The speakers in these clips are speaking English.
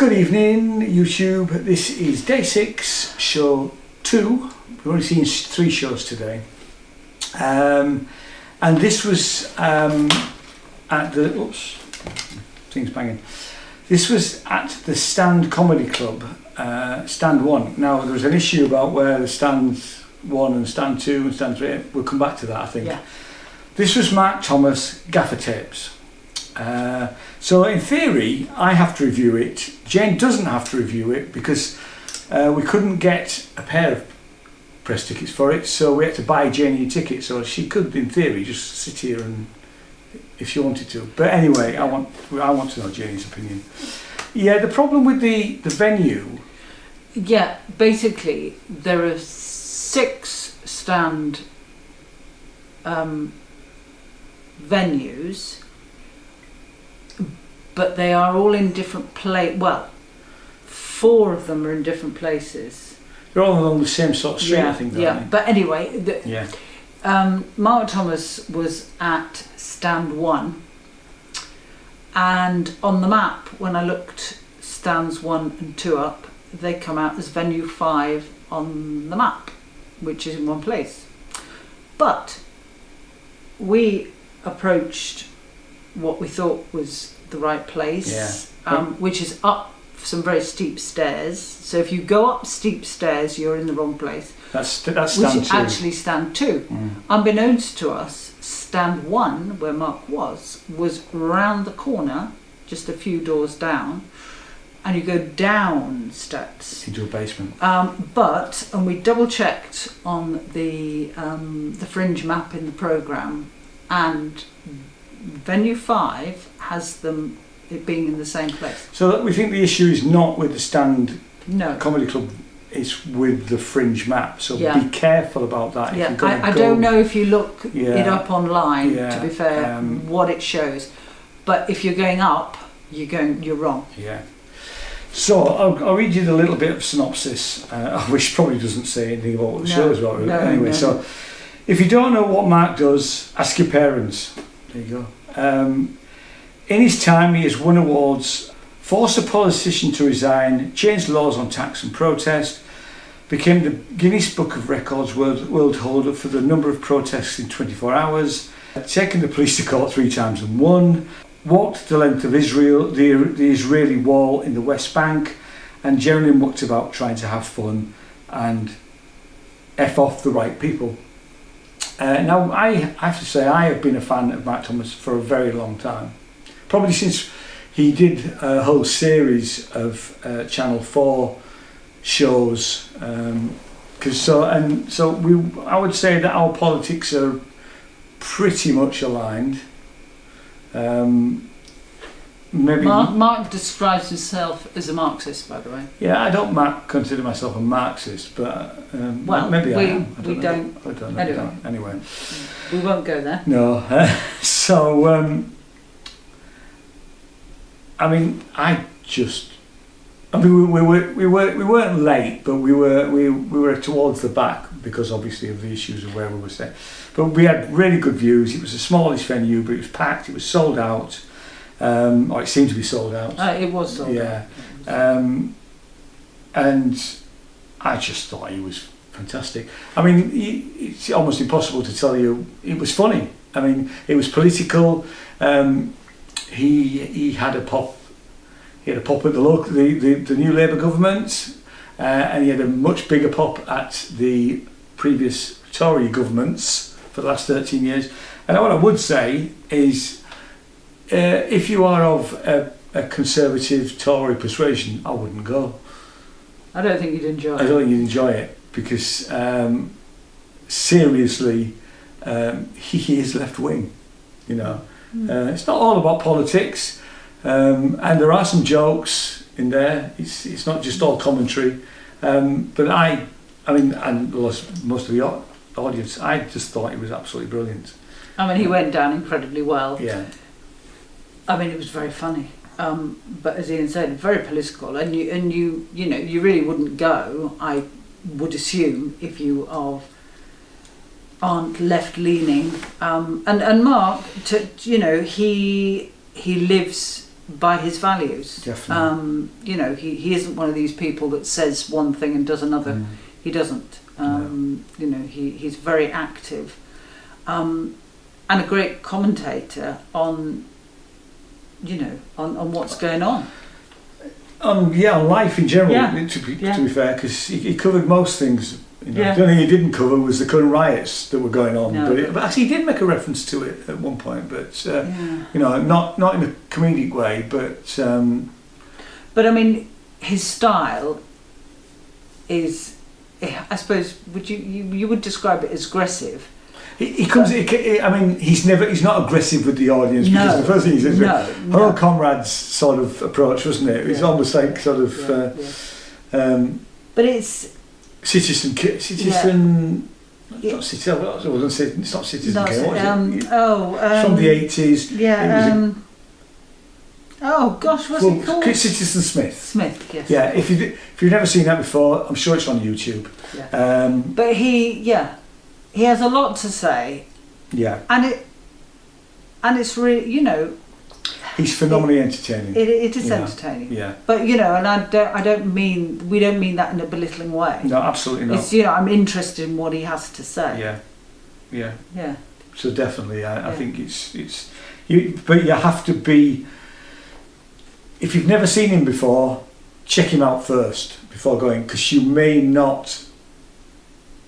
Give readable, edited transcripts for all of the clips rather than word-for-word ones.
Good evening, YouTube. This is day 6, show 2. We've only seen 3 shows today. And this was at the... Oops, thing's banging. This was at the Stand Comedy Club, Stand 1. Now, there was an issue about where the Stand 1 and Stand 2 and Stand 3... We'll come back to that, I think. Yeah. This was Mark Tomas Gaffa tapes. So in theory I have to review it. Jane doesn't have to review it because we couldn't get a pair of press tickets for it, so we had to buy Jane a ticket, so she could in theory just sit here and if she wanted to. But anyway, I want to know Jane's opinion. Yeah, the problem with the venue, yeah, basically there are 6 stand venues, but they are all in different well, 4 of them are in different places. They're all along the same sort of street, I think. Yeah, but anyway, Mark Tomas was at Stand 1, and on the map, when I looked Stands 1 and 2 up, they come out as Venue 5 on the map, which is in one place. But we approached what we thought was the right place, which is up some very steep stairs. So if you go up steep stairs, you're in the wrong place. That's Stand 2. Actually Stand 2. Unbeknownst to us, Stand 1, where Mark was round the corner, just a few doors down, and you go down steps into a basement. And we double checked on the Fringe map in the programme, and Venue 5 has them it being in the same place. So we think the issue is not with the Stand Comedy Club, it's with the Fringe map. So be careful about that. Yeah, I don't know if you look it up online, to be fair, what it shows. But if you're going up, you're wrong. Yeah. So I'll read you the little bit of synopsis, which probably doesn't say anything about what the show is about. Anyway, so if you don't know what Mark does, ask your parents. There you go. In his time, he has won awards, forced a politician to resign, changed laws on tax and protest, became the Guinness Book of Records world holder for the number of protests in 24 hours, taken the police to court 3 times and won, walked the length of Israel, the Israeli wall in the West Bank, and generally mucked about trying to have fun and F off the right people. Now, I have to say, I have been a fan of Mark Tomas for a very long time. Probably since he did a whole series of Channel 4 shows. I would say that our politics are pretty much aligned. Maybe Mark describes himself as a Marxist, by the way. Yeah, I don't consider myself a Marxist, but maybe I am. I don't know. Anyway, we won't go there. No. We weren't late, but we were towards the back because obviously of the issues of where we were staying. But we had really good views. It was the smallest venue, but it was packed. It was sold out. Or it seemed to be sold out. It was sold out. And I just thought he was fantastic. I mean, it's almost impossible to tell you. It was funny. I mean, it was political. He had a pop. He had a pop at the new Labour government, and he had a much bigger pop at the previous Tory governments for the last 13 years. And what I would say is, if you are of a conservative Tory persuasion, I wouldn't go. I don't think you'd enjoy it. I don't think you'd enjoy it because, seriously, he is left wing. You know, it's not all about politics, and there are some jokes in there. It's not just all commentary. But I mean, and most of the audience, I just thought it was absolutely brilliant. I mean, he went down incredibly well. Yeah. I mean, it was very funny, but as Ian said, very political, and you really wouldn't go, I would assume, if you aren't left leaning. And Mark, he lives by his values. Definitely. You know, he isn't one of these people that says one thing and does another. He doesn't. You know, he's very active, and a great commentator on, you know, on what's going on. On life in general. Yeah. To be fair, because he covered most things. You know, Yeah. the only thing he didn't cover was the current riots that were going on. No, But actually, he did make a reference to it at one point. But you know, not in a comedic way. But I mean, his style is, I suppose, would you would describe it as aggressive? he comes. I mean, he's not aggressive with the audience because the first thing he says, "Hello, comrades," sort of approach, wasn't it? It's almost like sort of. But it's citizen. Not citizen. I was going to say it's not Citizen Kane. What is it? From the 80s. Yeah. Oh gosh, what's it called? Citizen Smith. Smith, yes. Yeah, if you've never seen that before, I'm sure it's on YouTube. Yeah. But he has a lot to say. Yeah. And it's really, you know. He's phenomenally entertaining. It is entertaining. Yeah. But you know, and we don't mean that in a belittling way. No, absolutely not. It's, you know, I'm interested in what he has to say. Yeah. Yeah. Yeah. So definitely, I think it's but you have to be. If you've never seen him before, check him out first before going, because you may not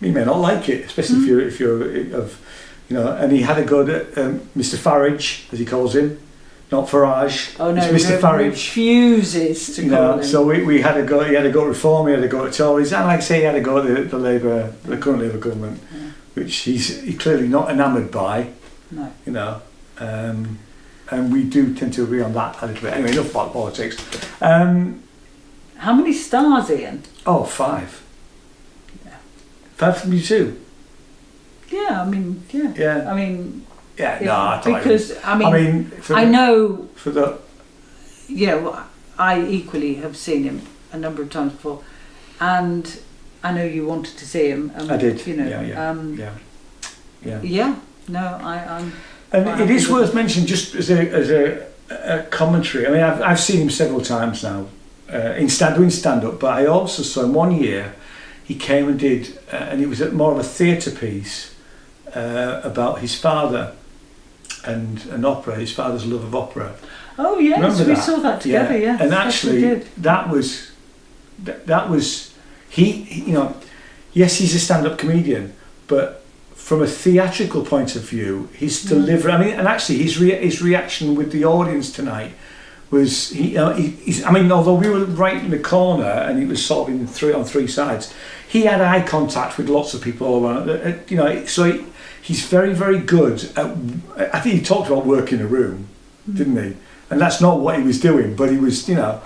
like it, especially if you're of, you know. And he had a go at Mr. Farage, as he calls him, not Farage. Oh no, it's Mr. Farage refuses to call him. So we had a go. He had a go at Reform. He had a go at Tories, and like I say, he had a go at the current Labour government, which he's clearly not enamoured by. No. You know. And we do tend to agree on that a little bit. Anyway, enough about politics. How many stars, Ian? Oh, 5. Yeah. 5 from you too? Yeah, I mean, yeah. Yeah. I mean... Yeah, no, I don't because, even. I mean I know... For the... You know, I equally have seen him a number of times before. And I know you wanted to see him. I did, you know, yeah. No, I'm... And it is worth mentioning, just as a commentary. I mean, I've seen him several times now doing stand up, but I also saw him one year. He came and did, and it was more of a theatre piece about his father and an opera. His father's love of opera. Oh yes, we saw that together. Yeah, and actually, yes, that was he. You know, yes, he's a stand-up comedian, but from a theatrical point of view, his delivery. I mean, and actually, his reaction with the audience tonight was I mean, although we were right in the corner and he was sort of on three sides, he had eye contact with lots of people all around. You know, so he's very, very good at. I think he talked about working a room, didn't he? And that's not what he was doing, but he was, you know.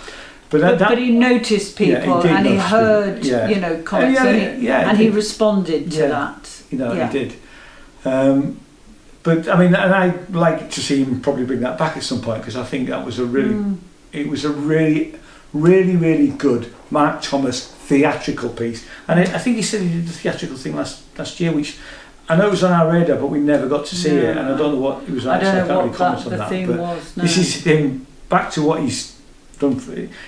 But he noticed people, and he heard, you know, comments, and he responded to that. You know, he did. But I mean, and I'd like to see him probably bring that back at some point, because I think that was it was a really, really, really good Mark Thomas theatrical piece. And I think he said he did the theatrical thing last year, which I know it was on our radar, but we never got to see it, and I don't know what it was like. I don't know what the theme was. No. This is him back to what he's done.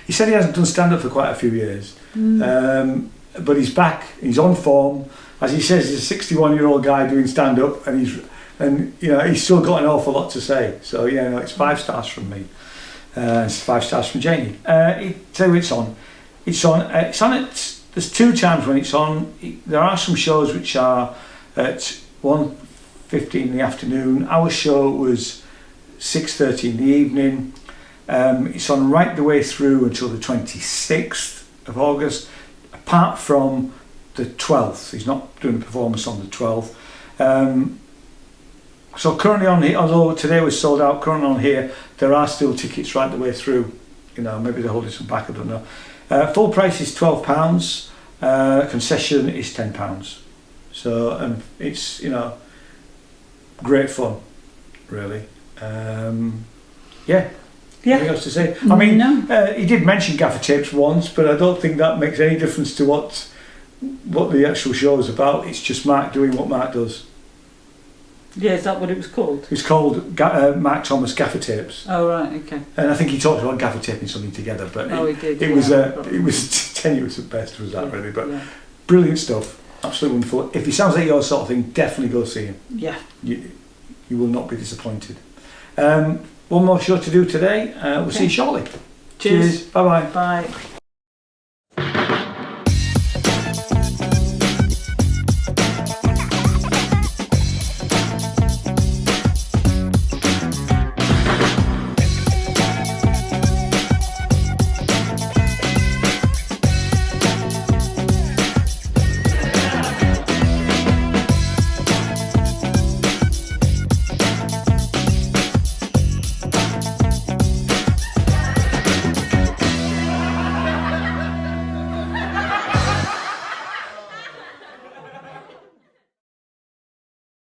He said he hasn't done stand up for quite a few years, but he's back. He's on form. As he says, he's a 61-year-old guy doing stand up, and he's still got an awful lot to say. So it's 5 stars from me. It's 5 stars from Janie. Tell you it's on. It's on at. There's 2 times when it's on. There are some shows which are at 1:15 in the afternoon. Our show was 6:30 in the evening. It's on right the way through until the 26th of August, apart from the 12th. He's not doing a performance on the 12th. So currently on here, although today was sold out, currently on here, there are still tickets right the way through. You know, maybe they're holding some back, I don't know. Full price is £12. Concession is £10. So it's, great fun, really. Anything else to say? I mean, he did mention Gaffa tapes once, but I don't think that makes any difference to what the actual show is about. It's just Mark doing what Mark does. Yeah, is that what it was called? It was called Mark Thomas Gaffa Tapes. Oh right, okay. And I think he talked about gaffer taping something together, but he did. It was tenuous at best, was that really? But brilliant stuff, absolutely wonderful. If he sounds like your sort of thing, definitely go see him. Yeah. You will not be disappointed. One more show to do today. We'll see you shortly. Cheers. Bye bye. Bye.